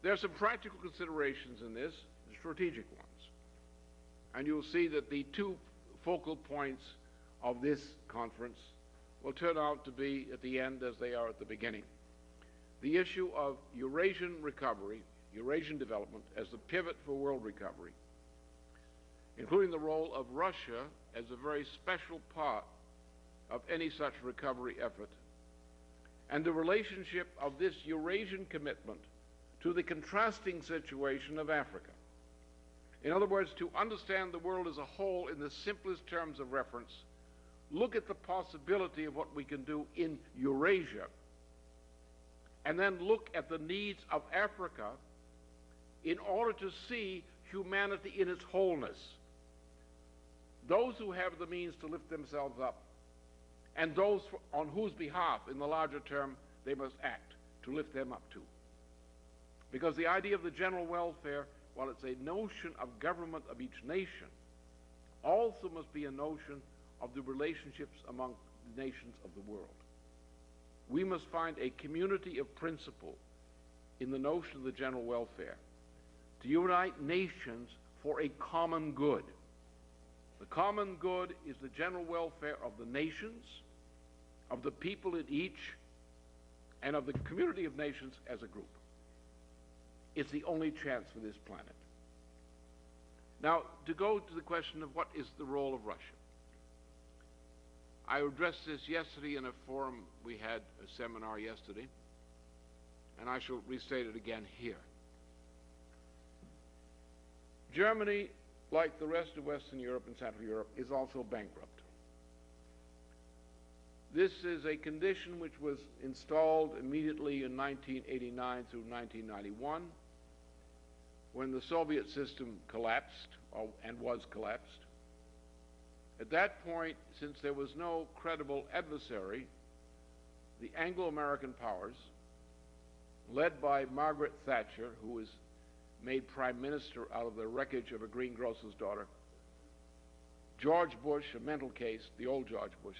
There are some practical considerations in this, strategic ones. And you'll see that the two focal points of this conference will turn out to be at the end as they are at the beginning. The issue of Eurasian recovery, Eurasian development as the pivot for world recovery, including the role of Russia as a very special part of any such recovery effort, and the relationship of this Eurasian commitment to the contrasting situation of Africa. In other words, to understand the world as a whole in the simplest terms of reference, look at the possibility of what we can do in Eurasia, and then look at the needs of Africa in order to see humanity in its wholeness. Those who have the means to lift themselves up, and those on whose behalf, in the larger term, they must act to lift them up too. Because the idea of the general welfare, while it's a notion of government of each nation, also must be a notion of the relationships among the nations of the world. We must find a community of principle in the notion of the general welfare to unite nations for a common good. The common good is the general welfare of the nations, of the people in each, and of the community of nations as a group. It's the only chance for this planet. Now, to go to the question of what is the role of Russia. I addressed this yesterday in a forum. We had a seminar yesterday, and I shall restate it again here. Germany, like the rest of Western Europe and Central Europe, is also bankrupt. This is a condition which was installed immediately in 1989 through 1991, when the Soviet system collapsed, and was collapsed. At that point, since there was no credible adversary, the Anglo-American powers, led by Margaret Thatcher, who was made prime minister out of the wreckage of a greengrocer's daughter, George Bush, a mental case, the old George Bush,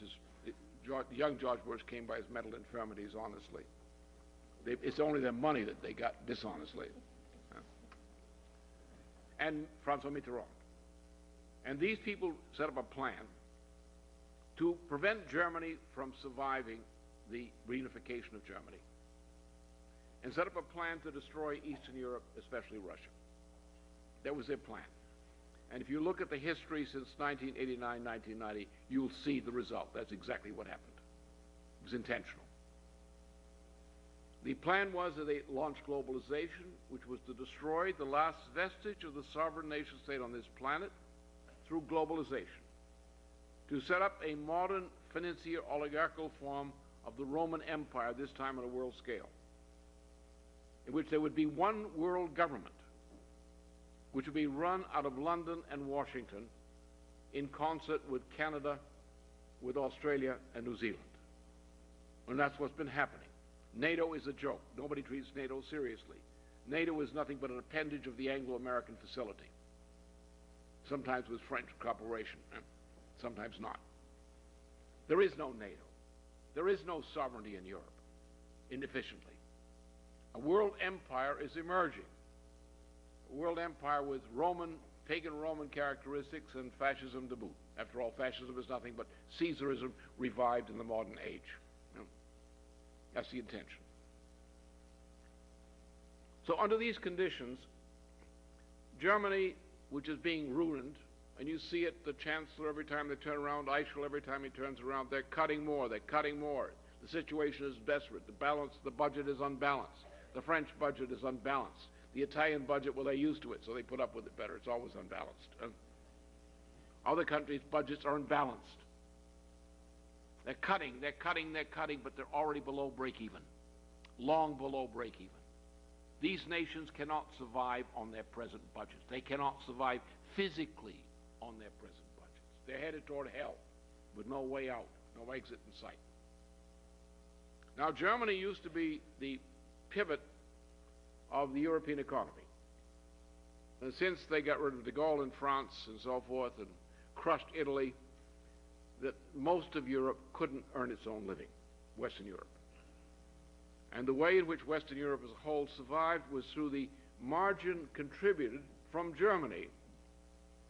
young George Bush came by his mental infirmities honestly. It's only their money that they got dishonestly. And Francois Mitterrand. And these people set up a plan to prevent Germany from surviving the reunification of Germany, and set up a plan to destroy Eastern Europe, especially Russia. That was their plan. And if you look at the history since 1989, 1990, you'll see the result. That's exactly what happened. It was intentional. The plan was that they launched globalization, which was to destroy the last vestige of the sovereign nation state on this planet through globalization, to set up a modern financier oligarchical form of the Roman Empire, this time on a world scale, in which there would be one world government, which would be run out of London and Washington in concert with Canada, with Australia and New Zealand. And that's what's been happening. NATO is a joke. Nobody treats NATO seriously. NATO is nothing but an appendage of the Anglo-American facility, sometimes with French cooperation, sometimes not. There is no NATO. There is no sovereignty in Europe, inefficiently. A world empire is emerging. A world empire with pagan Roman characteristics and fascism to boot. After all, fascism is nothing but Caesarism revived in the modern age. That's the intention. So under these conditions, Germany, which is being ruined, and you see it, the Chancellor every time they turn around, Eichel every time he turns around, they're cutting more, they're cutting more. The situation is desperate. The budget is unbalanced. The French budget is unbalanced. The Italian budget, well, they're used to it, so they put up with it better. It's always unbalanced. Other countries' budgets are unbalanced. They're cutting, but they're already below break-even, long below break-even. These nations cannot survive on their present budgets. They cannot survive physically on their present budgets. They're headed toward hell with no way out, no exit in sight. Now, Germany used to be the pivot of the European economy. And since they got rid of de Gaulle in France and so forth and crushed Italy, that most of Europe couldn't earn its own living, Western Europe. And the way in which Western Europe as a whole survived was through the margin contributed from Germany,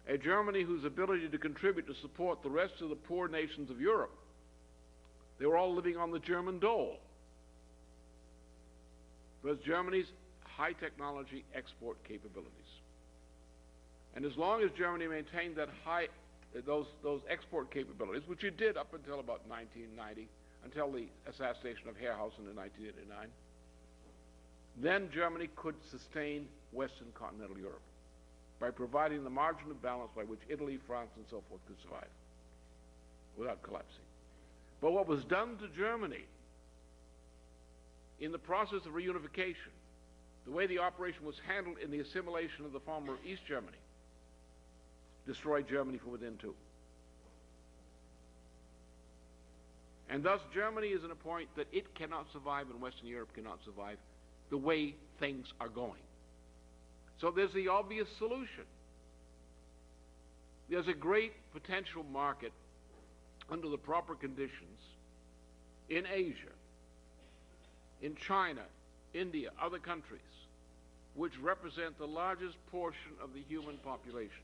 a Germany whose ability to contribute to support the rest of the poor nations of Europe. They were all living on the German dole. Was Germany's high technology export capabilities. And as long as Germany maintained that those export capabilities, which it did up until about 1990, until the assassination of Herrhausen in 1989, then Germany could sustain Western continental Europe by providing the margin of balance by which Italy, France, and so forth could survive without collapsing. But what was done to Germany in the process of reunification, the way the operation was handled in the assimilation of the former East Germany, destroyed Germany from within too. And thus Germany is at a point that it cannot survive and Western Europe cannot survive the way things are going. So there's the obvious solution. There's a great potential market under the proper conditions in Asia, in China, India, other countries, which represent the largest portion of the human population.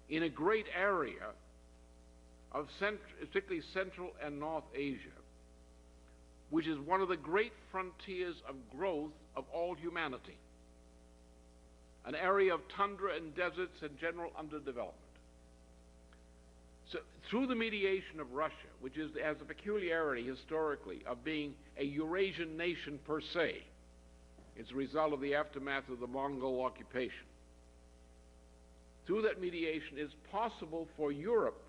In a great area of particularly Central and North Asia, which is one of the great frontiers of growth of all humanity, an area of tundra and deserts and general underdevelopment. So through the mediation of Russia, which has a peculiarity historically of being a Eurasian nation per se, it's a result of the aftermath of the Mongol occupation. Through that mediation, it's possible for Europe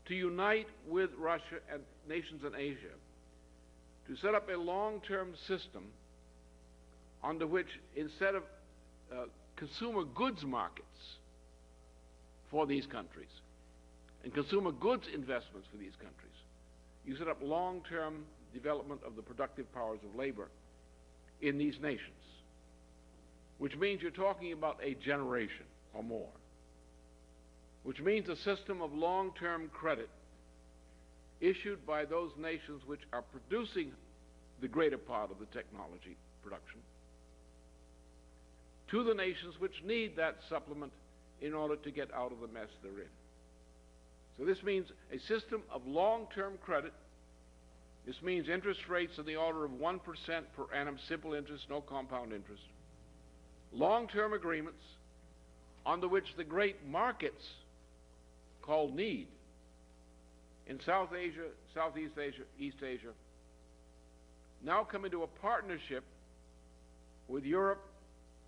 to unite with Russia and nations in Asia to set up a long-term system under which, instead of consumer goods markets for these countries and consumer goods investments for these countries, you set up long-term development of the productive powers of labor in these nations, which means you're talking about a generation or more, which means a system of long-term credit issued by those nations which are producing the greater part of the technology production to the nations which need that supplement in order to get out of the mess they're in. So this means a system of long-term credit. This means interest rates in the order of 1% per annum, simple interest, no compound interest. Long-term agreements under which the great markets called need in South Asia, Southeast Asia, East Asia, now come into a partnership with Europe,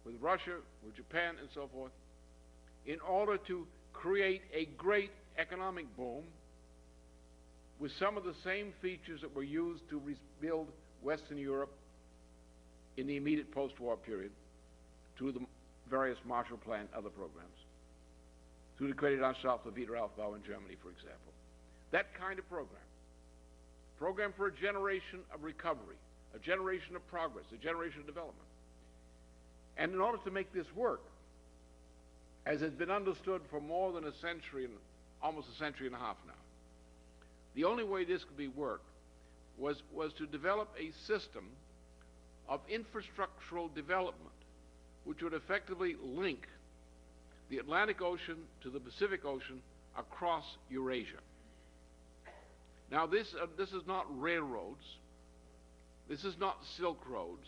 with Russia, with Japan, and so forth, in order to create a great economic boom with some of the same features that were used to rebuild Western Europe in the immediate post-war period through the various Marshall Plan, other programs, through the Kreditanstalt for Wiederaufbau in Germany, for example. That kind of program for a generation of recovery, a generation of progress, a generation of development. And in order to make this work, as has been understood for more than a century, and almost a century and a half now, the only way this could be worked was to develop a system of infrastructural development which would effectively link the Atlantic Ocean to the Pacific Ocean across Eurasia. Now this is not railroads, this is not Silk Roads.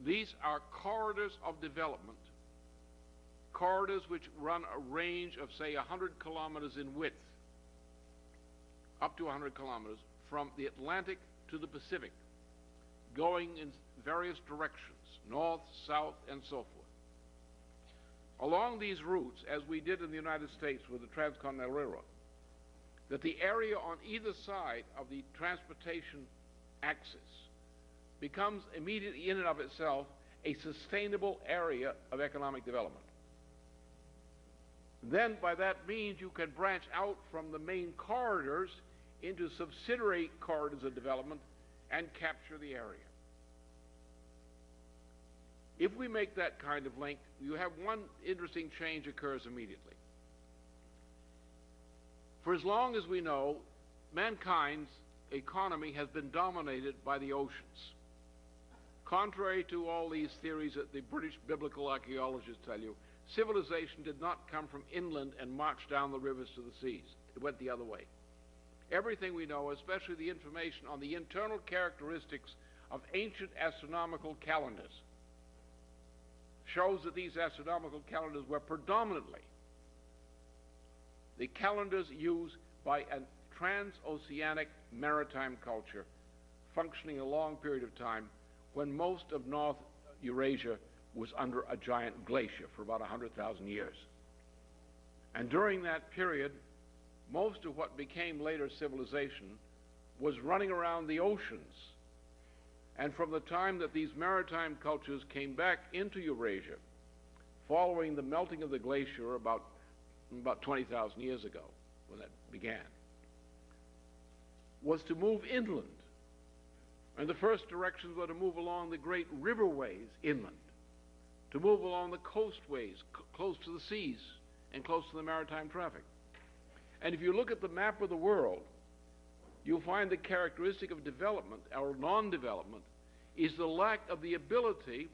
These are corridors of development, corridors which run a range of, say, 100 kilometers in width, up to 100 kilometers, from the Atlantic to the Pacific, going in various directions, north, south, and so forth. Along these routes, as we did in the United States with the Transcontinental Railroad, that the area on either side of the transportation axis becomes immediately in and of itself a sustainable area of economic development. Then by that means you can branch out from the main corridors into subsidiary corridors of development and capture the area. If we make that kind of link, you have one interesting change occurs immediately. For as long as we know, mankind's economy has been dominated by the oceans. Contrary to all these theories that the British biblical archaeologists tell you, civilization did not come from inland and march down the rivers to the seas. It went the other way. Everything we know, especially the information on the internal characteristics of ancient astronomical calendars, shows that these astronomical calendars were predominantly the calendars used by a transoceanic maritime culture functioning a long period of time when most of North Eurasia was under a giant glacier for about 100,000 years. And during that period, most of what became later civilization was running around the oceans. And from the time that these maritime cultures came back into Eurasia, following the melting of the glacier about 20,000 years ago, when that began, was to move inland. And the first directions were to move along the great riverways inland, to move along the coastways close to the seas and close to the maritime traffic. And if you look at the map of the world, you'll find the characteristic of development, or non-development, is the lack of the ability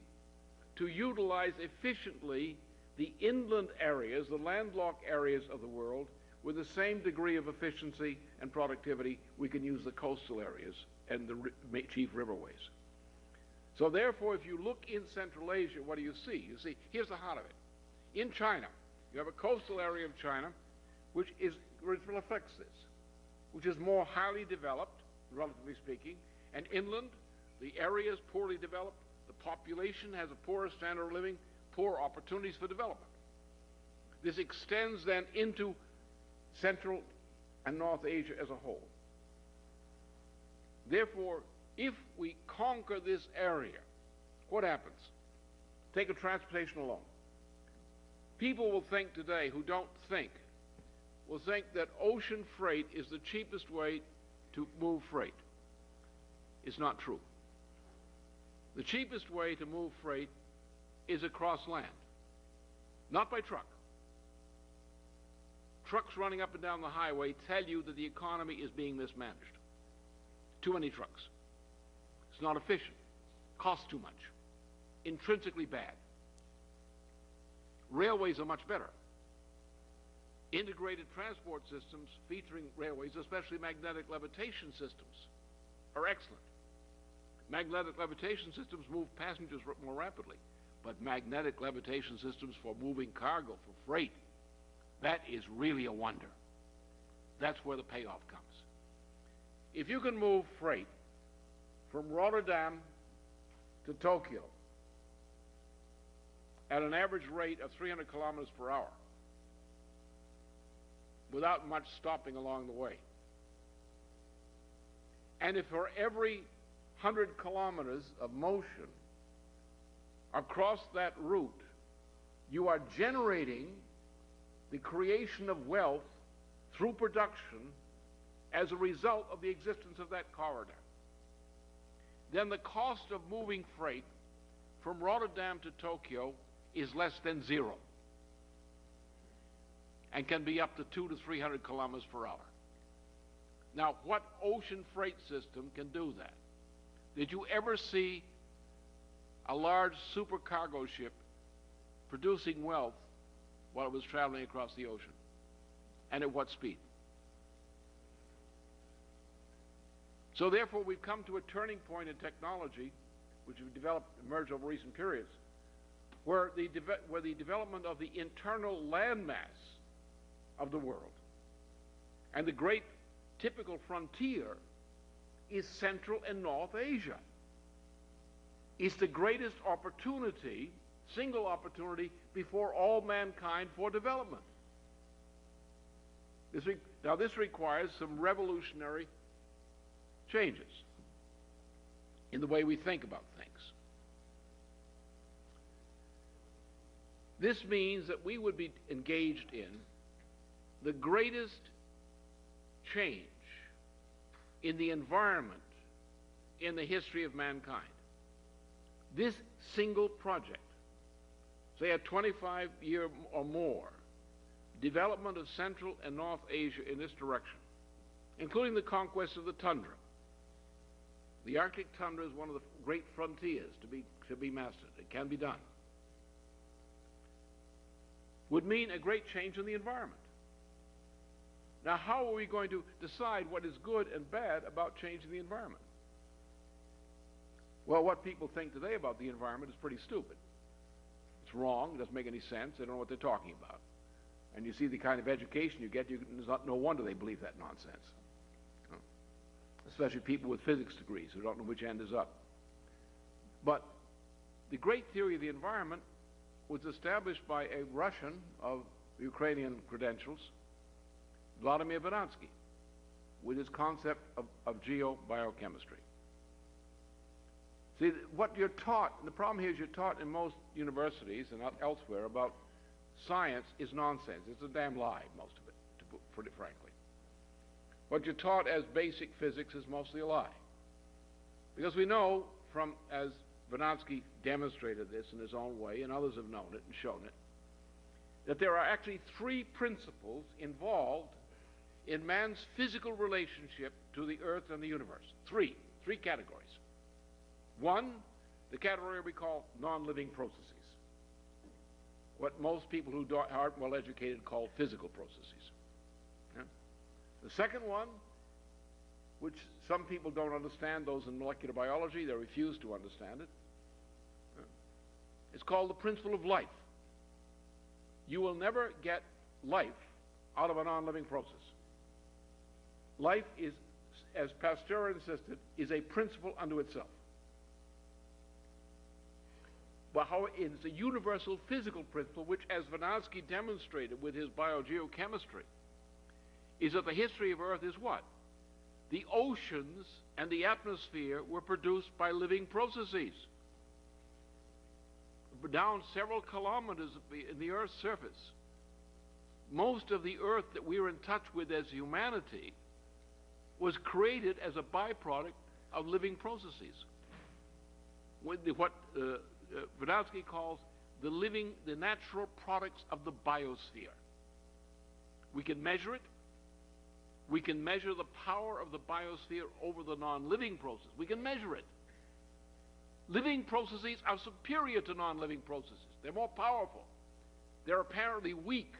to utilize efficiently the inland areas, the landlocked areas of the world, with the same degree of efficiency and productivity we can use the coastal areas and the chief riverways. So therefore, if you look in Central Asia, what do you see? You see, here's the heart of it. In China, you have a coastal area of China which reflects this, which is more highly developed, relatively speaking, and inland, the area is poorly developed, the population has a poorer standard of living, poor opportunities for development. This extends then into Central and North Asia as a whole. Therefore, if we conquer this area, what happens? Take a transportation alone. People will think today, who don't think, will think that ocean freight is the cheapest way to move freight. It's not true. The cheapest way to move freight is across land, not by truck. Trucks running up and down the highway tell you that the economy is being mismanaged. Too many trucks. It's not efficient. Costs too much. Intrinsically bad. Railways are much better. Integrated transport systems featuring railways, especially magnetic levitation systems, are excellent. Magnetic levitation systems move passengers more rapidly, but magnetic levitation systems for moving cargo, for freight, that is really a wonder. That's where the payoff comes. If you can move freight from Rotterdam to Tokyo at an average rate of 300 kilometers per hour without much stopping along the way, and if for every 100 kilometers of motion across that route you are generating the creation of wealth through production as a result of the existence of that corridor, then the cost of moving freight from Rotterdam to Tokyo is less than zero and can be up to 200 to 300 kilometers per hour. Now, what ocean freight system can do that? Did you ever see a large supercargo ship producing wealth while it was traveling across the ocean? And at what speed? So therefore, we've come to a turning point in technology, which have emerged over recent periods, where the development of the internal landmass of the world and the great typical frontier is Central and North Asia. It's the greatest opportunity, single opportunity, before all mankind for development. Now this requires some revolutionary changes in the way we think about things. This means that we would be engaged in the greatest change in the environment in the history of mankind. This single project, say a 25-year or more, development of Central and North Asia in this direction, including the conquest of the tundra, The Arctic tundra is one of the great frontiers to be mastered. It can be done. Would mean a great change in the environment. Now, how are we going to decide what is good and bad about changing the environment? Well, what people think today about the environment is pretty stupid. It's wrong. It doesn't make any sense. They don't know what they're talking about. And you see the kind of education you get, it's not no wonder they believe that nonsense. Especially people with physics degrees who don't know which end is up. But the great theory of the environment was established by a Russian of Ukrainian credentials, Vladimir Vernadsky, with his concept of geobiochemistry. See, what you're taught, and the problem here is you're taught in most universities and elsewhere about science is nonsense. It's a damn lie, most of it, to put it frankly. What you're taught as basic physics is mostly a lie. Because we know from, as Vernadsky demonstrated this in his own way, and others have known it and shown it, that there are actually three principles involved in man's physical relationship to the earth and the universe. Three categories. One, the category we call non-living processes. What most people who aren't well educated call physical processes. Yeah? The second one, which some people don't understand, those in molecular biology, they refuse to understand it. Yeah? It's called the principle of life. You will never get life out of a non-living process. Life is, as Pasteur insisted, is a principle unto itself. But how it's a universal physical principle, which, as Vernadsky demonstrated with his biogeochemistry, is that the history of Earth is what? The oceans and the atmosphere were produced by living processes. Down several kilometers in the Earth's surface, most of the Earth that we're in touch with as humanity was created as a byproduct of living processes. What Vernadsky calls the natural products of the biosphere. We can measure it. We can measure the power of the biosphere over the non-living process. We can measure it. Living processes are superior to non-living processes. They're more powerful. They're apparently weak,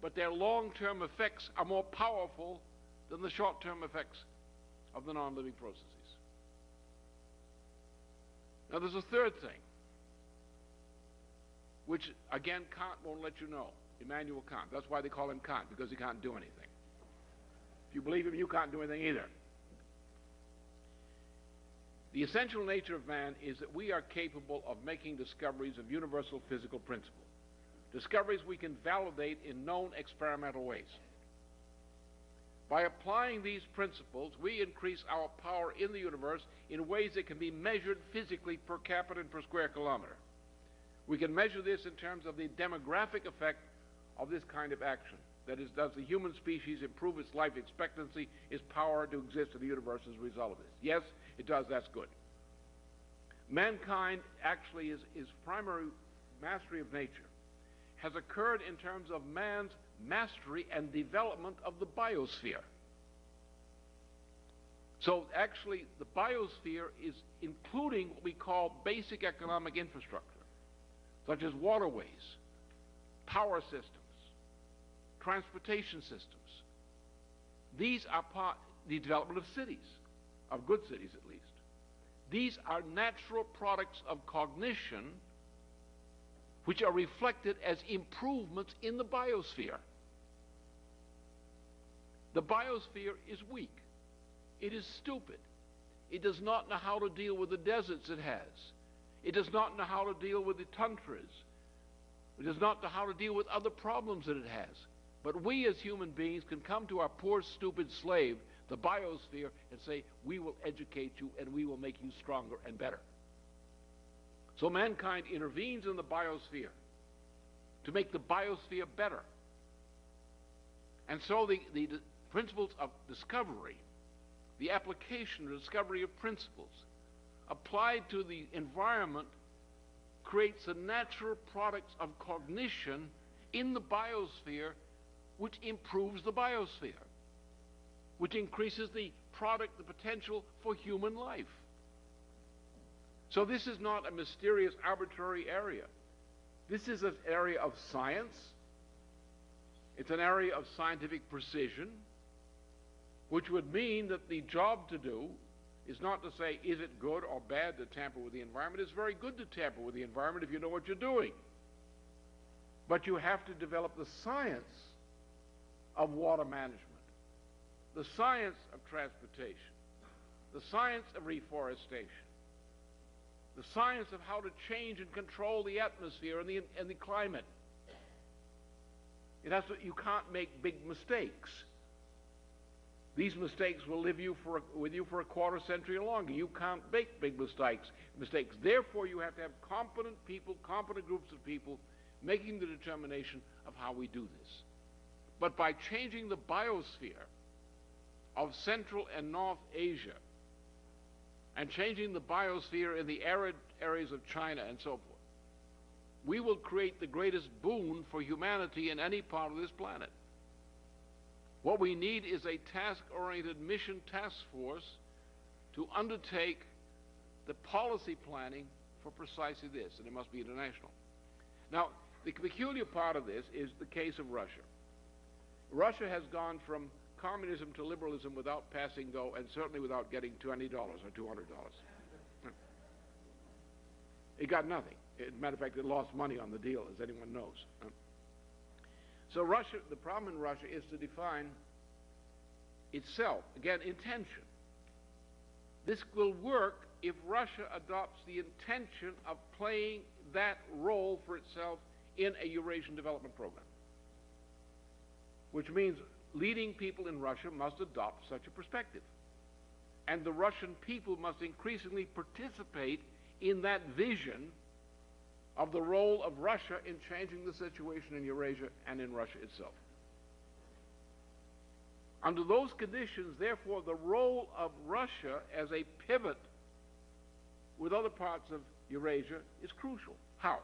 but their long-term effects are more powerful than the short-term effects of the non-living processes. Now, there's a third thing, which, again, Kant won't let you know. Immanuel Kant. That's why they call him Kant, because he can't do anything. If you believe him, you can't do anything either. The essential nature of man is that we are capable of making discoveries of universal physical principle. Discoveries we can validate in known experimental ways. By applying these principles, we increase our power in the universe in ways that can be measured physically per capita and per square kilometer. We can measure this in terms of the demographic effect of this kind of action. That is, does the human species improve its life expectancy, its power to exist in the universe as a result of this? Yes, it does. That's good. Mankind actually is primary mastery of nature has occurred in terms of man's mastery and development of the biosphere. So actually, the biosphere is including what we call basic economic infrastructure, such as waterways, power systems, transportation systems. These are part of the development of cities, of good cities at least. These are natural products of cognition which are reflected as improvements in the biosphere. The biosphere is weak. It is stupid. It does not know how to deal with the deserts it has. It does not know how to deal with the tundras. It does not know how to deal with other problems that it has. But we as human beings can come to our poor, stupid slave, the biosphere, and say, we will educate you and we will make you stronger and better. So mankind intervenes in the biosphere to make the biosphere better. And so the principles of discovery, the application or discovery of principles applied to the environment creates the natural products of cognition in the biosphere which improves the biosphere, which increases the potential for human life. So this is not a mysterious, arbitrary area. This is an area of science. It's an area of scientific precision, which would mean that the job to do is not to say, is it good or bad to tamper with the environment? It's very good to tamper with the environment if you know what you're doing. But you have to develop the science of water management, the science of transportation, the science of reforestation, the science of how to change and control the atmosphere and the climate. You can't make big mistakes. These mistakes will live with you for a quarter century or longer. You can't make big mistakes. Therefore, you have to have competent people, competent groups of people making the determination of how we do this. But by changing the biosphere of Central and North Asia and changing the biosphere in the arid areas of China and so forth, we will create the greatest boon for humanity in any part of this planet. What we need is a task-oriented mission task force to undertake the policy planning for precisely this, and it must be international. Now, the peculiar part of this is the case of Russia. Russia has gone from communism to liberalism without passing go, and certainly without getting $20 or $200. It got nothing. As a matter of fact, it lost money on the deal, as anyone knows. So Russia, the problem in Russia is to define itself, again, intention. This will work if Russia adopts the intention of playing that role for itself in a Eurasian development program, which means leading people in Russia must adopt such a perspective. And the Russian people must increasingly participate in that vision of the role of Russia in changing the situation in Eurasia and in Russia itself. Under those conditions, therefore, the role of Russia as a pivot with other parts of Eurasia is crucial. How?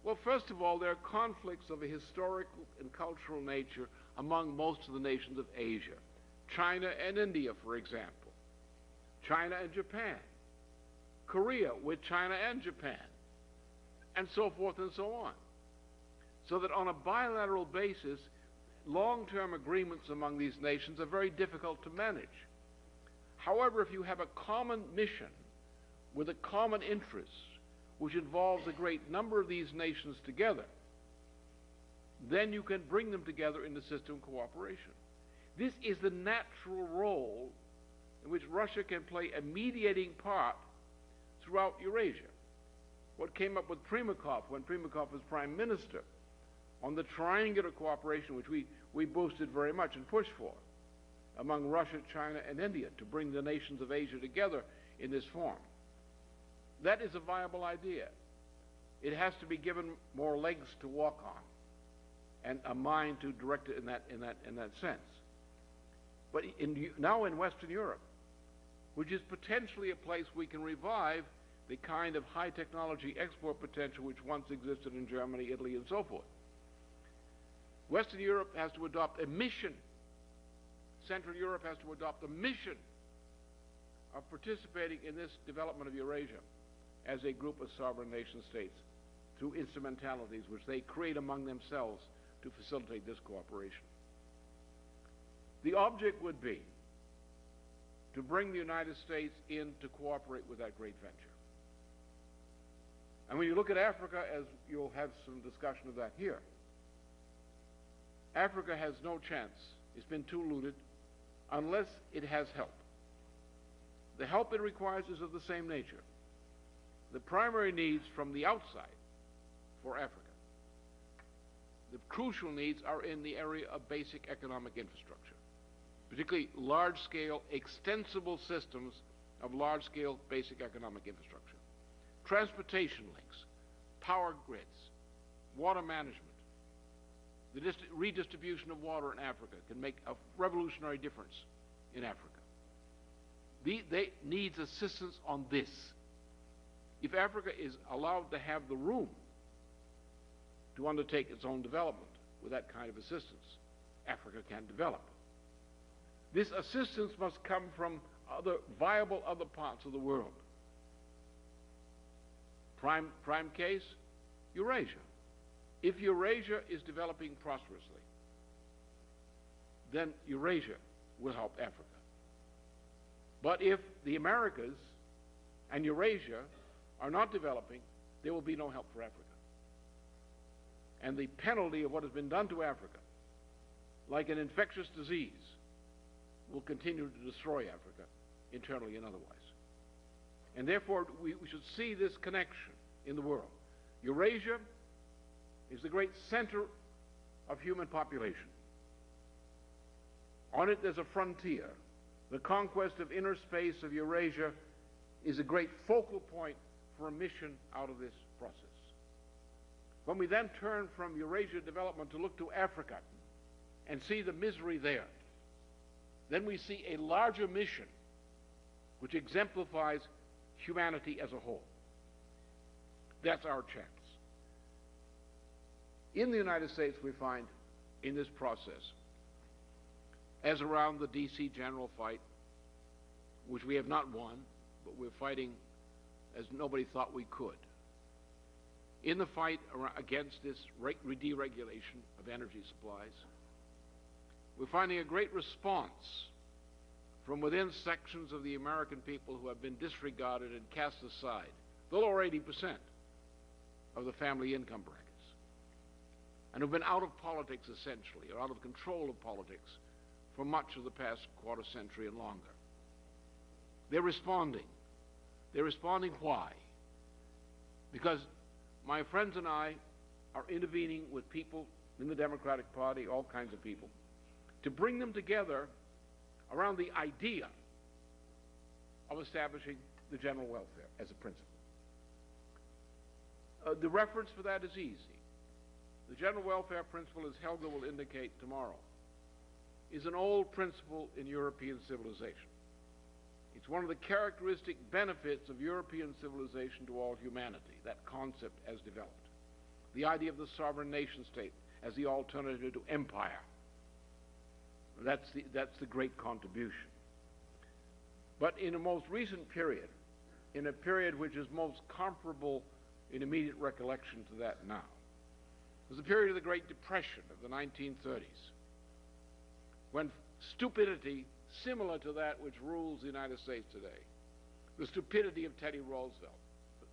Well, first of all, there are conflicts of a historical and cultural nature among most of the nations of Asia. China and India, for example. China and Japan. Korea with China and Japan. And so forth and so on. So that on a bilateral basis, long-term agreements among these nations are very difficult to manage. However, if you have a common mission with a common interest, which involves a great number of these nations together, then you can bring them together in the system of cooperation. This is the natural role in which Russia can play a mediating part throughout Eurasia. What came up with Primakov when Primakov was prime minister on the triangular cooperation which we boosted very much and pushed for among Russia, China, and India to bring the nations of Asia together in this form. That is a viable idea. It has to be given more legs to walk on and a mind to direct it in that sense. But now in Western Europe, which is potentially a place we can revive the kind of high technology export potential which once existed in Germany, Italy, and so forth. Western Europe has to adopt a mission. Central Europe has to adopt a mission of participating in this development of Eurasia as a group of sovereign nation states through instrumentalities which they create among themselves to facilitate this cooperation. The object would be to bring the United States in to cooperate with that great venture. And when you look at Africa, as you'll have some discussion of that here, Africa has no chance. It's been too looted unless it has help. The help it requires is of the same nature. The primary needs from the outside for Africa, the crucial needs are in the area of basic economic infrastructure, particularly large-scale, extensible systems of large-scale basic economic infrastructure. Transportation links, power grids, water management. The redistribution of water in Africa can make a revolutionary difference in Africa. They needs assistance on this. If Africa is allowed to have the room to undertake its own development with that kind of assistance, Africa can develop. This assistance must come from viable other parts of the world. Prime case, Eurasia. If Eurasia is developing prosperously, then Eurasia will help Africa. But if the Americas and Eurasia are not developing, there will be no help for Africa. And the penalty of what has been done to Africa, like an infectious disease, will continue to destroy Africa, internally and otherwise. And therefore, we should see this connection in the world. Eurasia is the great center of human population. On it, there's a frontier. The conquest of inner space of Eurasia is a great focal point for a mission out of this process. When we then turn from Eurasia development to look to Africa and see the misery there, then we see a larger mission which exemplifies humanity as a whole. That's our chance. In the United States, we find in this process, as around the D.C. general fight, which we have not won, but we're fighting as nobody thought we could. In the fight against this deregulation of energy supplies, we're finding a great response from within sections of the American people who have been disregarded and cast aside, the lower 80% of the family income brackets, and who've been out of politics essentially, or out of control of politics for much of the past quarter century and longer. They're responding. They're responding why? Because my friends and I are intervening with people in the Democratic Party, all kinds of people, to bring them together around the idea of establishing the general welfare as a principle. The reference for that is easy. The general welfare principle, as Helga will indicate tomorrow, is an old principle in European civilization. It's one of the characteristic benefits of European civilization to all humanity, that concept as developed. The idea of the sovereign nation state as the alternative to empire. That's the great contribution. But in a most recent period, in a period which is most comparable in immediate recollection to that now, was the period of the Great Depression of the 1930s, when stupidity similar to that which rules the United States today, the stupidity of Teddy Roosevelt,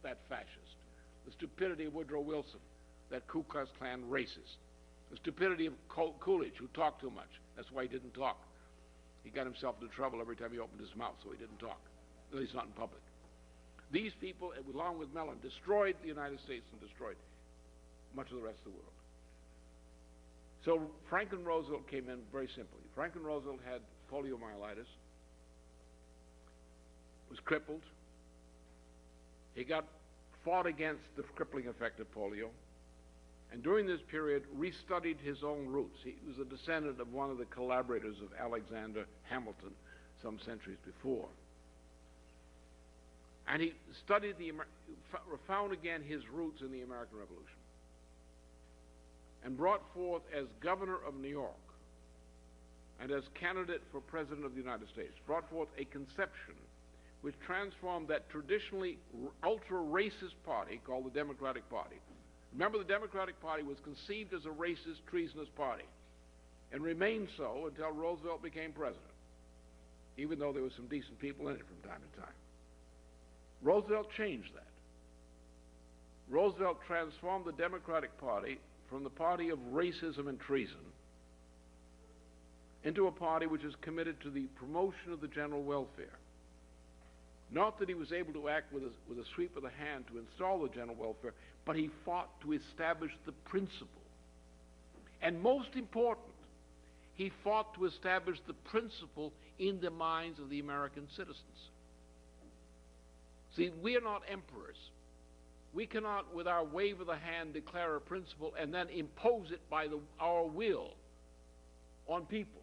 that fascist, the stupidity of Woodrow Wilson, that Ku Klux Klan racist, the stupidity of Coolidge, who talked too much. That's why he didn't talk. He got himself into trouble every time he opened his mouth, so he didn't talk, at least not in public. These people, along with Mellon, destroyed the United States and destroyed much of the rest of the world. So Franklin Roosevelt came in very simply. Franklin Roosevelt had poliomyelitis, was crippled. He fought against the crippling effect of polio, and during this period restudied his own roots. He was a descendant of one of the collaborators of Alexander Hamilton some centuries before. And he studied found again his roots in the American Revolution, and brought forth as governor of New York and as candidate for president of the United States, brought forth a conception which transformed that traditionally ultra-racist party called the Democratic Party. Remember, the Democratic Party was conceived as a racist, treasonous party, and remained so until Roosevelt became president, even though there were some decent people in it from time to time. Roosevelt changed that. Roosevelt transformed the Democratic Party from the party of racism and treason into a party which is committed to the promotion of the general welfare. Not that he was able to act with a sweep of the hand to install the general welfare, but he fought to establish the principle. And most important, he fought to establish the principle in the minds of the American citizens. See, we are not emperors. We cannot, with our wave of the hand, declare a principle and then impose it by our will on people.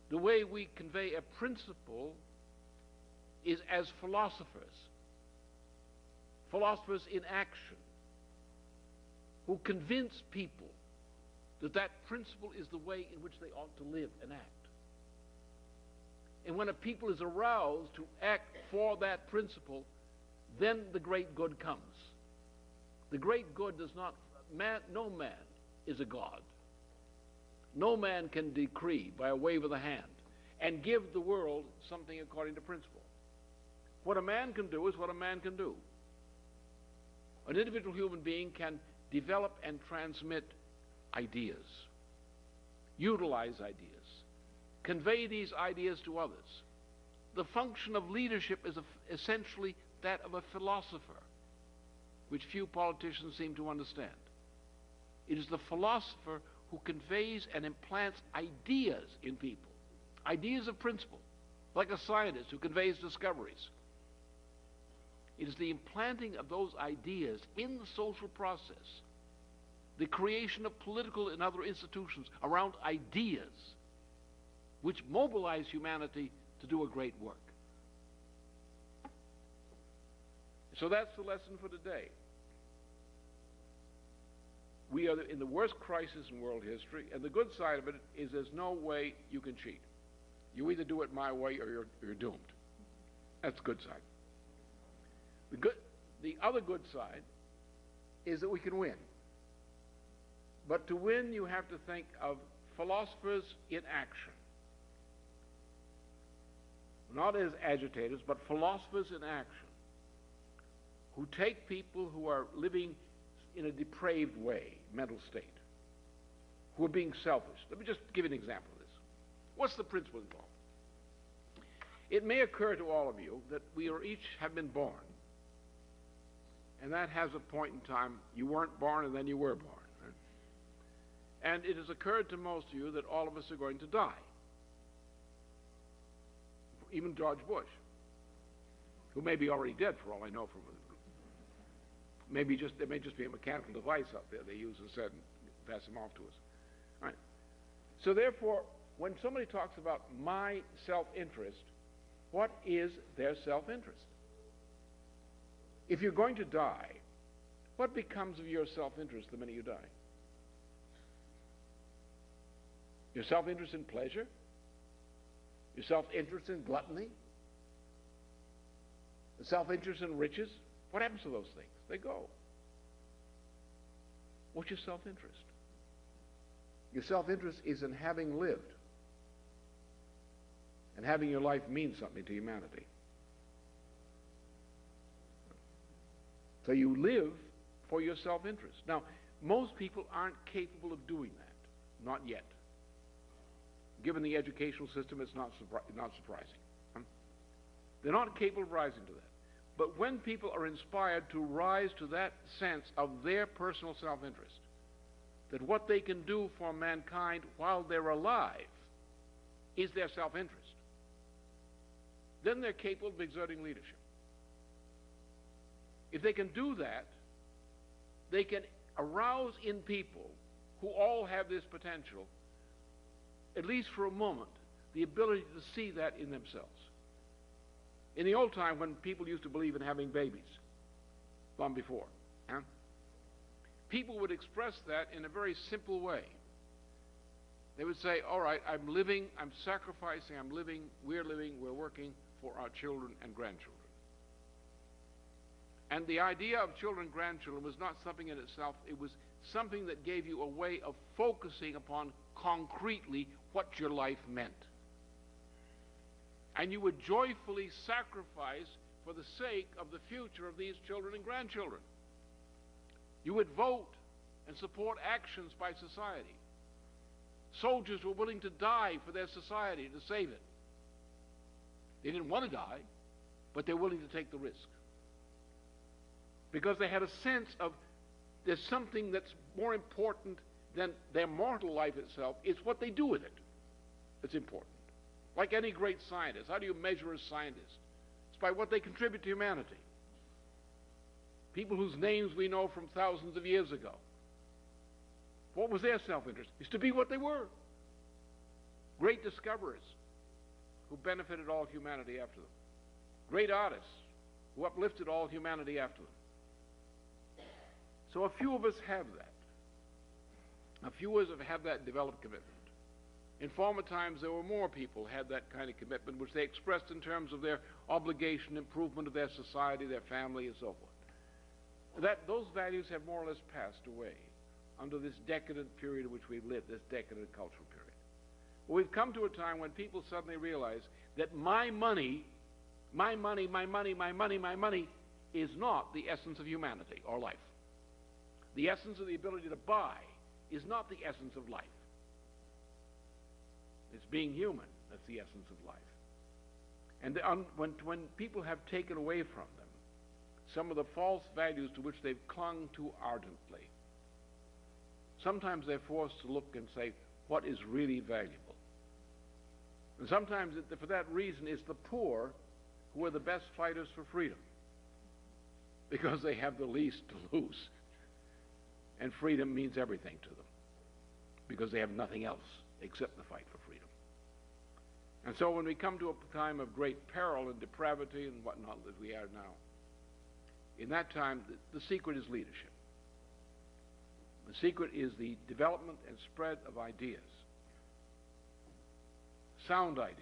The way we convey a principle is as philosophers in action, who convince people that that principle is the way in which they ought to live and act. And when a people is aroused to act for that principle, then the great good comes. The great good does not, no man is a god. No man can decree by a wave of the hand and give the world something according to principle. What a man can do is what a man can do. An individual human being can develop and transmit ideas, utilize ideas, convey these ideas to others. The function of leadership is essentially that of a philosopher, which few politicians seem to understand. It is the philosopher who conveys and implants ideas in people, ideas of principle, like a scientist who conveys discoveries. It is the implanting of those ideas in the social process, the creation of political and other institutions around ideas, which mobilize humanity to do a great work. So that's the lesson for today. We are in the worst crisis in world history, and the good side of it is there's no way you can cheat. You either do it my way or you're doomed. That's the good side. The other good side is that we can win. But to win, you have to think of philosophers in action. Not as agitators, but philosophers in action, who take people who are living in a depraved way, mental state, who are being selfish. Let me just give you an example of this. What's the principle involved? It may occur to all of you that we are each have been born, and that has a point in time. You weren't born and then you were born. Right? And it has occurred to most of you that all of us are going to die. Even George Bush, who may be already dead for all I know from there may just be a mechanical device out there they use instead and pass them off to us. All right. So therefore, when somebody talks about my self-interest, what is their self-interest? If you're going to die, what becomes of your self-interest the minute you die? Your self-interest in pleasure? Your self-interest in gluttony? The self-interest in riches? What happens to those things? They go. What's your self-interest? Your self-interest is in having lived and having your life mean something to humanity. So you live for your self-interest. Now, most people aren't capable of doing that. Not yet. Given the educational system, it's not surprising. They're not capable of rising to that. But when people are inspired to rise to that sense of their personal self-interest, that what they can do for mankind while they're alive is their self-interest, then they're capable of exerting leadership. If they can do that, they can arouse in people who all have this potential, at least for a moment, the ability to see that in themselves. In the old time, when people used to believe in having babies, long before, people would express that in a very simple way. They would say, all right, I'm living, I'm sacrificing, I'm living, we're working for our children and grandchildren. And the idea of children and grandchildren was not something in itself, it was something that gave you a way of focusing upon concretely what your life meant. And you would joyfully sacrifice for the sake of the future of these children and grandchildren. You would vote and support actions by society. Soldiers were willing to die for their society to save it. They didn't want to die, but they're willing to take the risk. Because they had a sense of there's something that's more important than their mortal life itself. It's what they do with it that's important. Like any great scientist, how do you measure a scientist? It's by what they contribute to humanity. People whose names we know from thousands of years ago. What was their self-interest? It's to be what they were. Great discoverers who benefited all humanity after them. Great artists who uplifted all humanity after them. So a few of us have that. A few of us have that developed commitment. In former times, there were more people who had that kind of commitment, which they expressed in terms of their obligation, improvement of their society, their family, and so forth. Those values have more or less passed away under this decadent period in which we've lived, this decadent cultural period. Well, we've come to a time when people suddenly realize that my money is not the essence of humanity or life. The essence of the ability to buy is not the essence of life. It's being human that's the essence of life. And when people have taken away from them some of the false values to which they've clung too ardently, sometimes they're forced to look and say, what is really valuable? And sometimes, for that reason, it's the poor who are the best fighters for freedom, because they have the least to lose. And freedom means everything to them, because they have nothing else except the fight for freedom. And so when we come to a time of great peril and depravity and whatnot as we are now, in that time, the secret is leadership. The secret is the development and spread of ideas, sound ideas,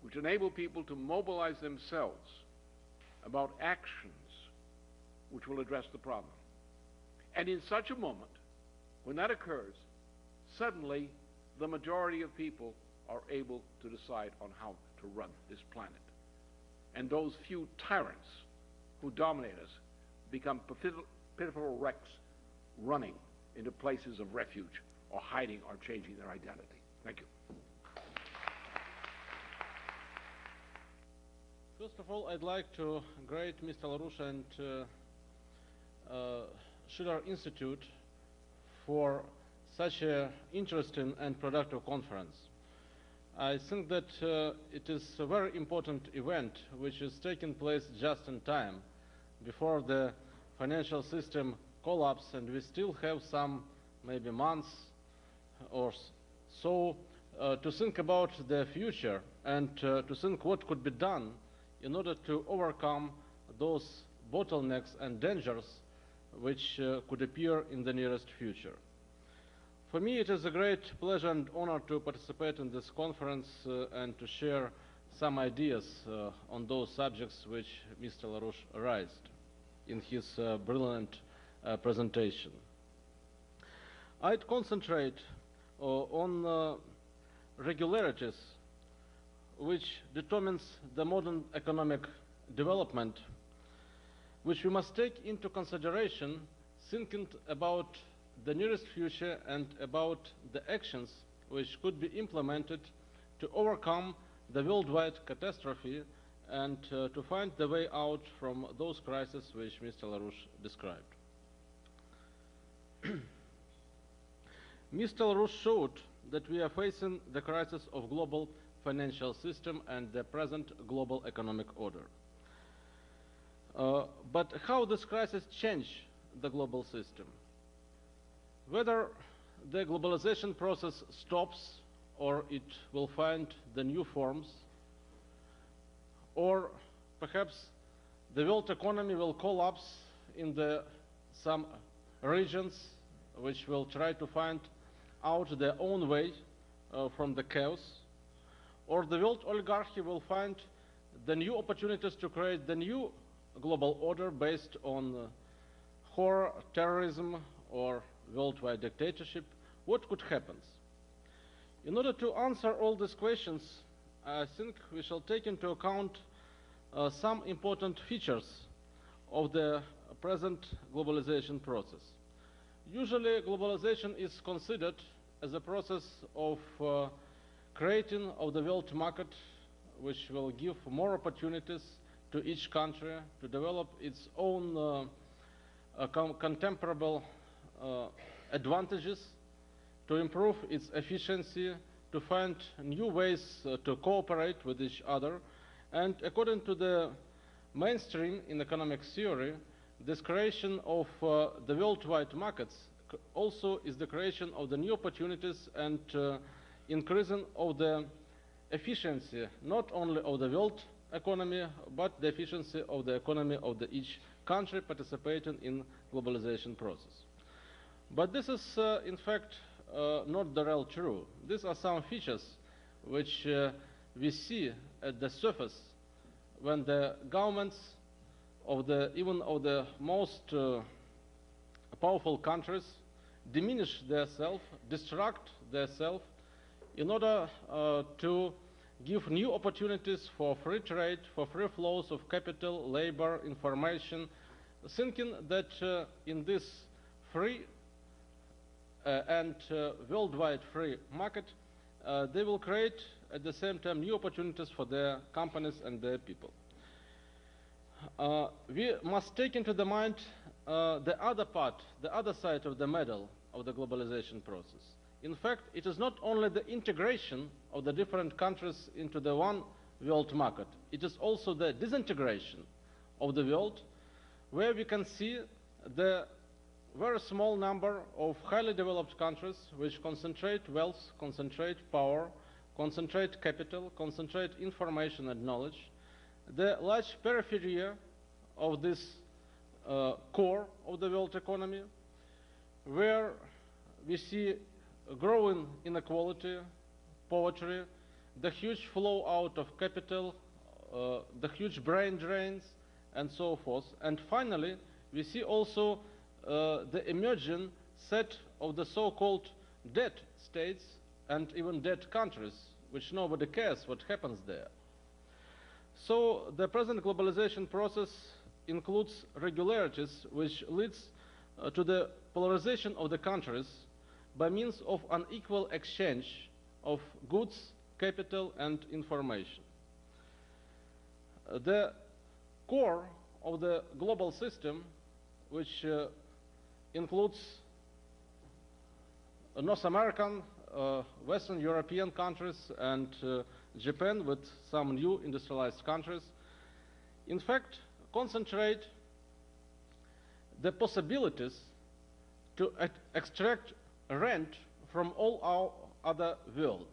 which enable people to mobilize themselves about actions which will address the problem. And in such a moment, when that occurs, suddenly the majority of people are able to decide on how to run this planet. And those few tyrants who dominate us become pitiful wrecks running into places of refuge or hiding or changing their identity. Thank you. First of all, I'd like to greet Mr. LaRouche and Schiller Institute for such an interesting and productive conference. I think that it is a very important event which is taking place just in time before the financial system collapse, and we still have some maybe months or so to think about the future and to think what could be done in order to overcome those bottlenecks and dangers which could appear in the nearest future. For me, it is a great pleasure and honor to participate in this conference and to share some ideas on those subjects which Mr. LaRouche raised in his brilliant presentation. I'd concentrate on regularities which determines the modern economic development, which we must take into consideration thinking about the nearest future and about the actions which could be implemented to overcome the worldwide catastrophe and to find the way out from those crises which Mr. LaRouche described. Mr. LaRouche showed that we are facing the crisis of global financial system and the present global economic order. But how this crisis change the global system? Whether the globalization process stops or it will find the new forms, or perhaps the world economy will collapse in some regions which will try to find out their own way from the chaos, or the world oligarchy will find the new opportunities to create the new global order based on horror, terrorism, or worldwide dictatorship. What could happen? In order to answer all these questions, I think we shall take into account some important features of the present globalization process. Usually, globalization is considered as a process of creating of the world market, which will give more opportunities to each country to develop its own contemporary advantages, to improve its efficiency, to find new ways to cooperate with each other. And according to the mainstream in economic theory, this creation of the worldwide markets also is the creation of the new opportunities and increasing of the efficiency, not only of the world economy, but the efficiency of the economy of each country participating in globalization process. But this is, in fact, not the real true. These are some features which we see at the surface when the governments of even of the most powerful countries diminish themselves, distract themselves in order to give new opportunities for free trade, for free flows of capital, labor, information, thinking that in this free and worldwide free market, they will create at the same time new opportunities for their companies and their people. We must take into the mind the other part, the other side of the medal of the globalization process. In fact, it is not only the integration of the different countries into the one world market, it is also the disintegration of the world, where we can see the very small number of highly developed countries which concentrate wealth, concentrate power, concentrate capital, concentrate information and knowledge, the large periphery of this core of the world economy, where we see growing inequality, poverty, the huge flow out of capital, the huge brain drains, and so forth. And finally, we see also the emerging set of the so-called dead states and even dead countries, which nobody cares what happens there. So the present globalization process includes regularities which leads to the polarization of the countries by means of unequal exchange of goods, capital, and information. The core of the global system, which includes North American, Western European countries, and Japan with some new industrialized countries, in fact, concentrate the possibilities to extract rent from all our other world.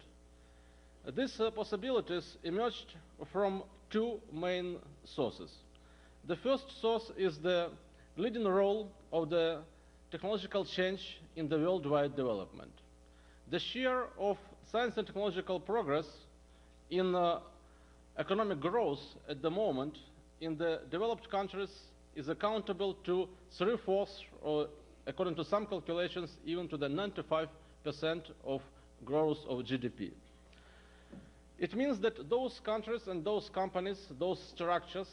These possibilities emerged from two main sources. The first source is the leading role of the technological change in the worldwide development. The share of science and technological progress in economic growth at the moment in the developed countries is accountable to 3/4, or according to some calculations, even to the 95% of growth of GDP. It means that those countries and those companies, those structures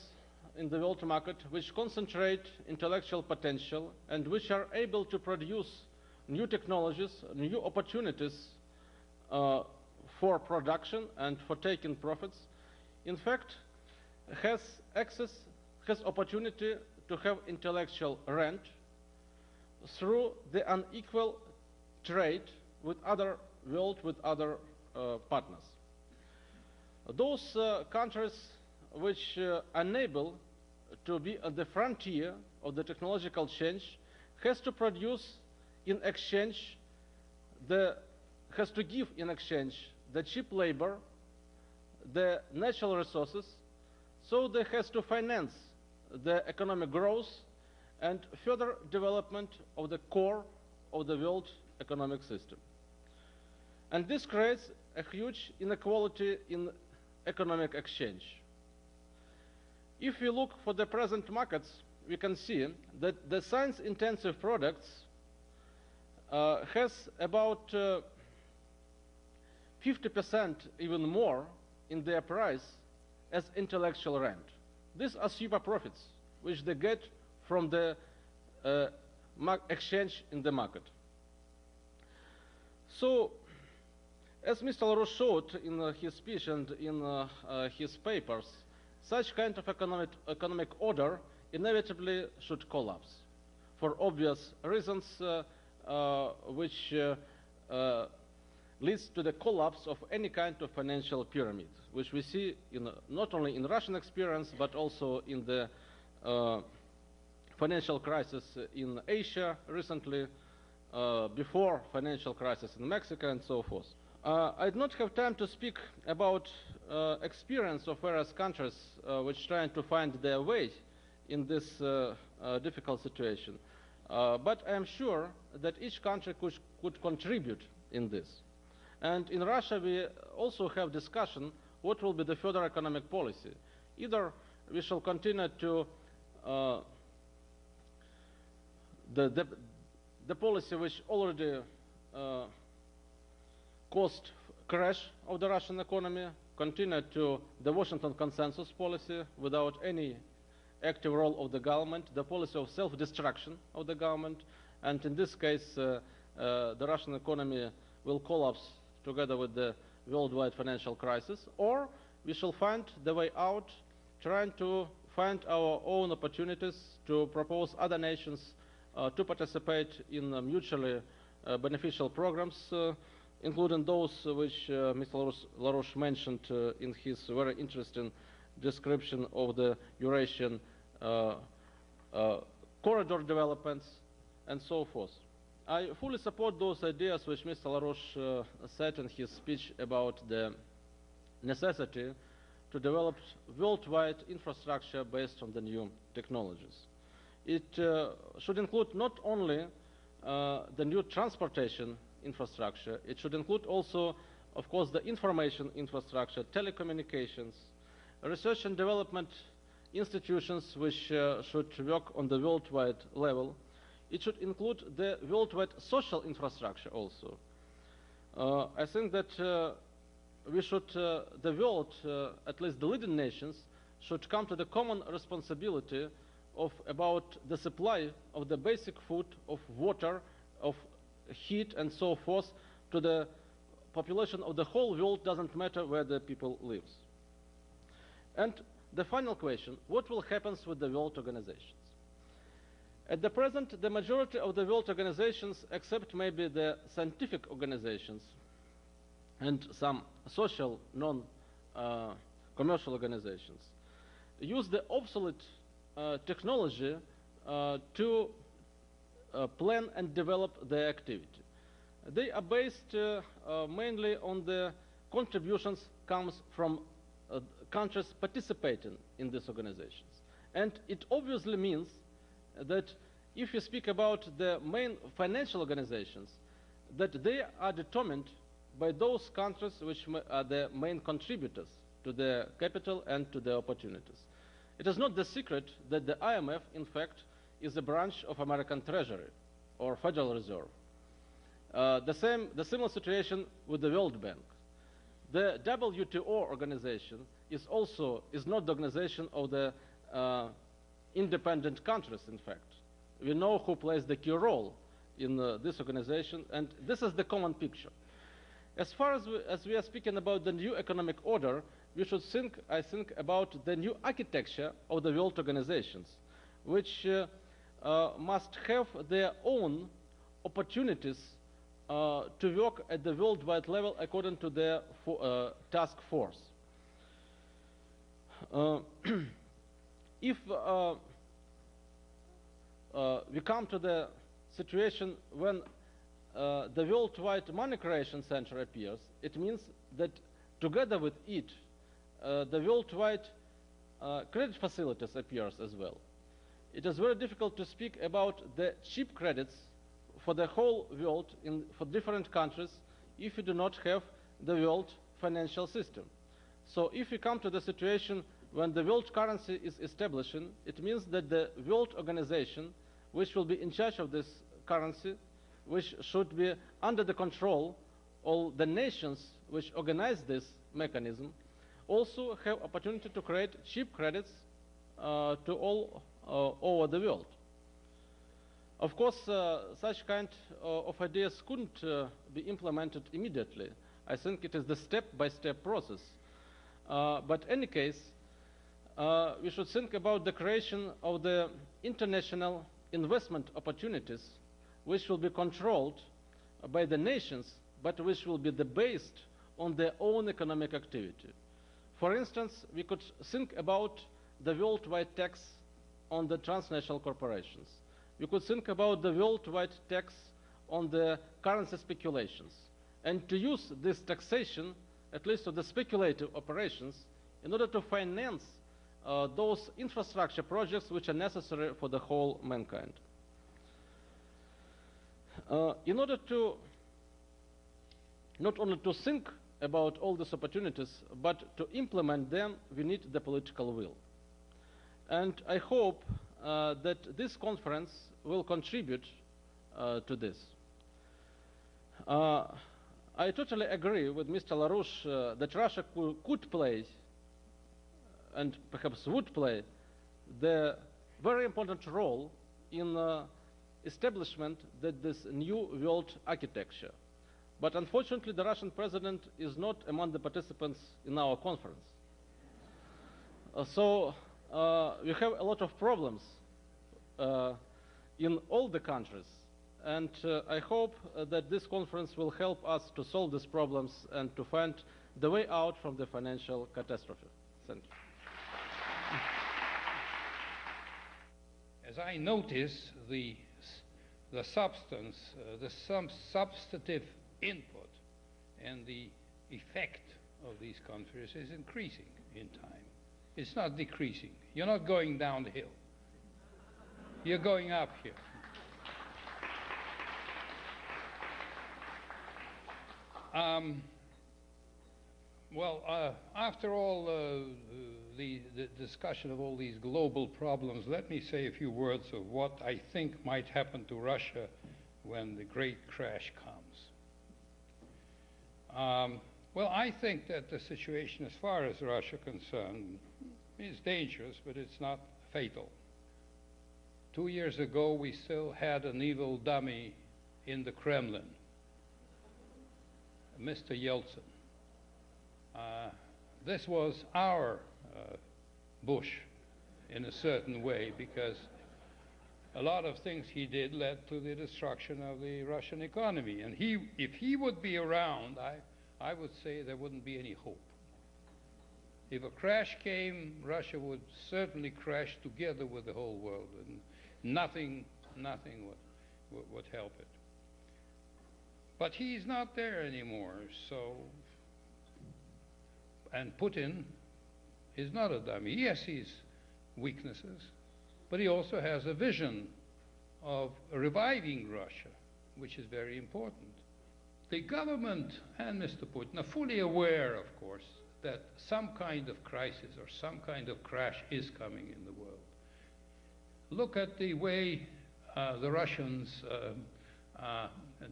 in the world market which concentrate intellectual potential and which are able to produce new technologies, new opportunities for production and for taking profits, in fact, has opportunity to have intellectual rent through the unequal trade with other world, with other partners. Those countries which are unable to be at the frontier of the technological change has to produce in exchange, has to give in exchange the cheap labor, the natural resources, so they has to finance the economic growth and further development of the core of the world economic system. And this creates a huge inequality in economic exchange. If we look for the present markets, we can see that the science-intensive products has about 50% even more in their price as intellectual rent. These are super profits which they get from the exchange in the market. So, as Mr. LaRouche showed in his speech and in his papers, such kind of economic order inevitably should collapse for obvious reasons which leads to the collapse of any kind of financial pyramid, which we see not only in Russian experience, but also in the financial crisis in Asia recently, before financial crisis in Mexico, and so forth. I do not have time to speak about experience of various countries which trying to find their way in this difficult situation. But I am sure that each country could contribute in this. And in Russia, we also have discussion what will be the further economic policy. Either we shall continue to the policy which already caused crash of the Russian economy, continue to the Washington consensus policy without any active role of the government, the policy of self-destruction of the government, and in this case, the Russian economy will collapse together with the worldwide financial crisis, or we shall find the way out, trying to find our own opportunities to propose other nations to participate in mutually beneficial programs, including those which Mr. LaRouche mentioned in his very interesting description of the Eurasian corridor developments and so forth. I fully support those ideas which Mr. LaRouche said in his speech about the necessity to develop worldwide infrastructure based on the new technologies. It should include not only the new transportation infrastructure, it should include also, of course, the information infrastructure, telecommunications, research and development institutions which should work on the worldwide level. It should include the worldwide social infrastructure also. I think that we should, the world, at least the leading nations, should come to the common responsibility of about the supply of the basic food, of water, of heat and so forth to the population of the whole world, doesn't matter where the people live. And the final question, what will happen with the world organizations? At the present, the majority of the world organizations, except maybe the scientific organizations and some social, non-commercial organizations, use the obsolete technology to plan and develop their activity. They are based mainly on the contributions comes from countries participating in these organizations. And it obviously means that if you speak about the main financial organizations, that they are determined by those countries which are the main contributors to the capital and to the opportunities. It is not the secret that the IMF, in fact, is a branch of American Treasury or Federal Reserve. The similar situation with the World Bank. The WTO organization is not the organization of the independent countries, in fact. We know who plays the key role in this organization, and this is the common picture. As far as we are speaking about the new economic order, we should think, I think, about the new architecture of the world organizations, which must have their own opportunities to work at the worldwide level according to their task force. If we come to the situation when the worldwide money creation center appears, it means that together with it, the worldwide credit facilities appears as well. It is very difficult to speak about the cheap credits for the whole world for different countries if you do not have the world financial system. So if you come to the situation when the world currency is establishing, it means that the world organization, which will be in charge of this currency, which should be under the control of the nations which organize this mechanism, also have opportunity to create cheap credits to all over the world. Of course, such kind of ideas couldn't be implemented immediately. I think it is the step-by-step process. But in any case, we should think about the creation of the international investment opportunities, which will be controlled by the nations, but which will be based on their own economic activity. For instance, we could think about the worldwide tax on the transnational corporations. We could think about the worldwide tax on the currency speculations, and to use this taxation, at least of the speculative operations, in order to finance those infrastructure projects which are necessary for the whole mankind. In order to not only to think about all these opportunities, but to implement them, we need the political will. And I hope that this conference will contribute to this. I totally agree with Mr. LaRouche that Russia could play, and perhaps would play, the very important role in establishment that this new world architecture. But unfortunately, the Russian president is not among the participants in our conference. So we have a lot of problems in all the countries. And I hope that this conference will help us to solve these problems and to find the way out from the financial catastrophe. Thank you. As I notice, the substance, some substantive input and the effect of these conferences is increasing in time. It's not decreasing. You're not going down the hill. You're going up here. After all the discussion of all these global problems, let me say a few words of what I think might happen to Russia when the great crash comes. Well, I think that the situation as far as Russia is concerned is dangerous, but it's not fatal. 2 years ago, we still had an evil dummy in the Kremlin, Mr. Yeltsin. This was our Bush in a certain way, because a lot of things he did led to the destruction of the Russian economy. And if he would be around, I would say there wouldn't be any hope. If a crash came, Russia would certainly crash together with the whole world, and nothing would help it. But he's not there anymore, so, and Putin is not a dummy. He has his weaknesses, but he also has a vision of reviving Russia, which is very important. The government and Mr. Putin are fully aware, of course, that some kind of crisis or some kind of crash is coming in the world. Look at the way the Russians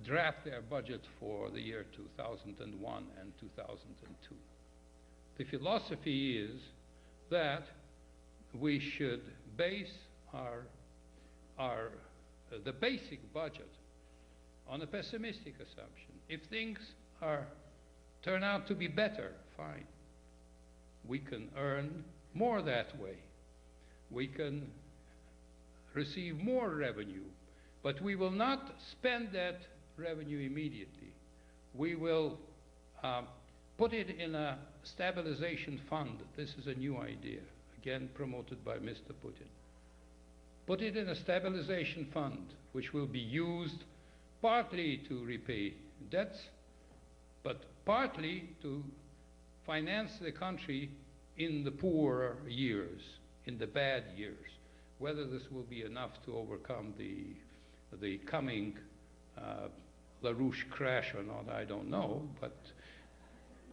draft their budget for the year 2001 and 2002. The philosophy is that we should base the basic budget on a pessimistic assumption. If things turn out to be better, fine. We can earn more that way. We can receive more revenue, but we will not spend that revenue immediately. We will put it in a stabilization fund. This is a new idea, again promoted by Mr. Putin. Put it in a stabilization fund, which will be used partly to repay debts, but partly to finance the country in the poor years, in the bad years. Whether this will be enough to overcome the coming LaRouche crash or not, I don't know,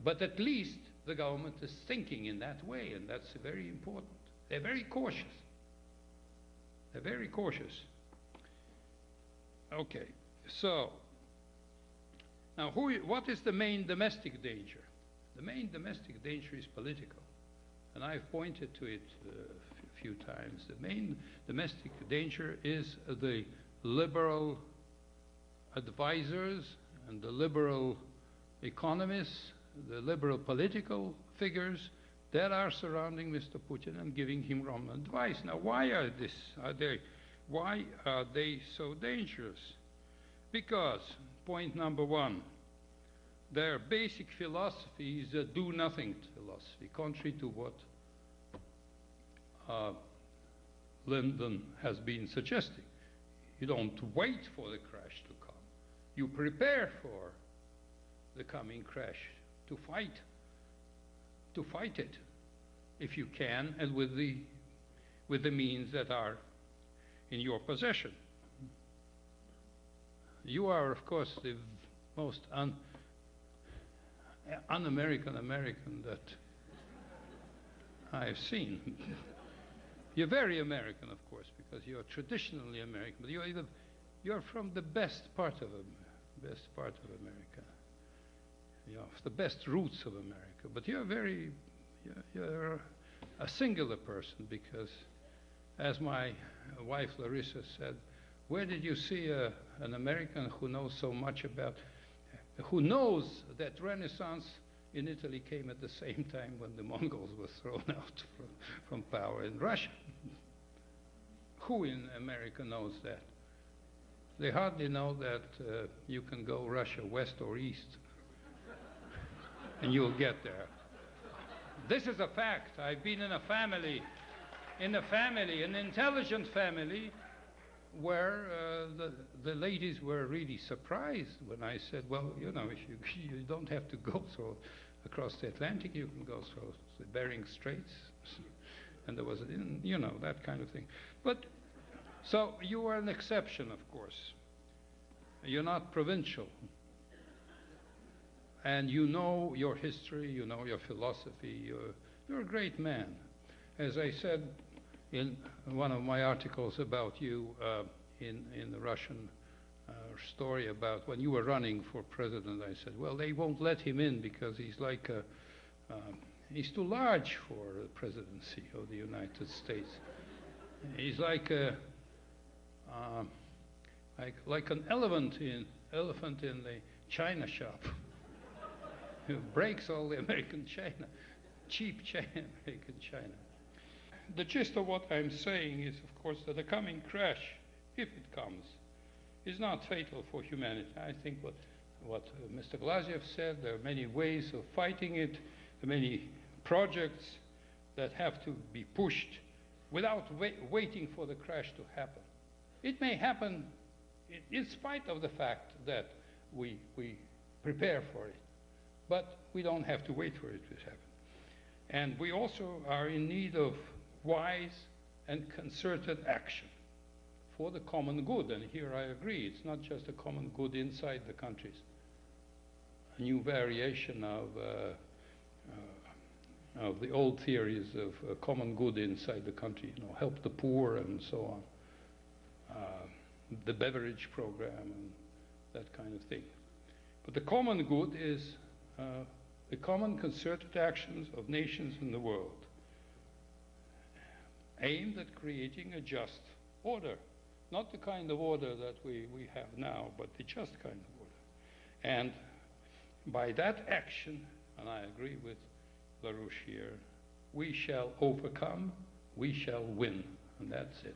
but at least the government is thinking in that way, and that's very important. They're very cautious. They're very cautious. Okay, so now what is the main domestic danger? The main domestic danger is political, and I've pointed to it a few times. The main domestic danger is the liberal advisors and the liberal economists, the liberal political figures that are surrounding Mr. Putin and giving him wrong advice. Now, why are they so dangerous? Because, point number one, their basic philosophy is a do-nothing philosophy, contrary to what Lyndon has been suggesting. You don't wait for the crash to come. You prepare for the coming crash, to fight it, if you can, and with the means that are in your possession. You are, of course, the most un-American American that I've seen. You're very American, of course, because you're traditionally American, but you're from the best part of America. You're the best roots of America, but you're a singular person, because, as my wife Larissa said, where did you see an American who knows so much about, who knows that Renaissance in Italy came at the same time when the Mongols were thrown out from power in Russia? Who in America knows that? They hardly know that you can go Russia west or east, and you'll get there. This is a fact. I've been in a family, an intelligent family, where the ladies were really surprised when I said, well, you know, you don't have to go across the Atlantic, you can go through the Bering Straits, and there was, you know, that kind of thing. But, so you are an exception, of course. You're not provincial. And you know your history, you know your philosophy, you're a great man. As I said in one of my articles about you in the Russian story about when you were running for president, I said, well, they won't let him in because he's like he's too large for the presidency of the United States. He's like like an elephant in the china shop, who breaks all the American china, cheap china, American china. The gist of what I'm saying is, of course, that the coming crash, if it comes, is not fatal for humanity. I think what Mr. Glaziev said, there are many ways of fighting it, there are many projects that have to be pushed without waiting for the crash to happen. It may happen in spite of the fact that we prepare for it, but we don't have to wait for it to happen. And we also are in need of wise and concerted action for the common good. And here I agree, it's not just a common good inside the countries. A new variation of the old theories of common good inside the country, you know, help the poor and so on. The beverage program and that kind of thing. But the common good is the common concerted actions of nations in the world, aimed at creating a just order. Not the kind of order that we have now, but the just kind of order. And by that action, and I agree with LaRouche here, we shall overcome, we shall win, and that's it.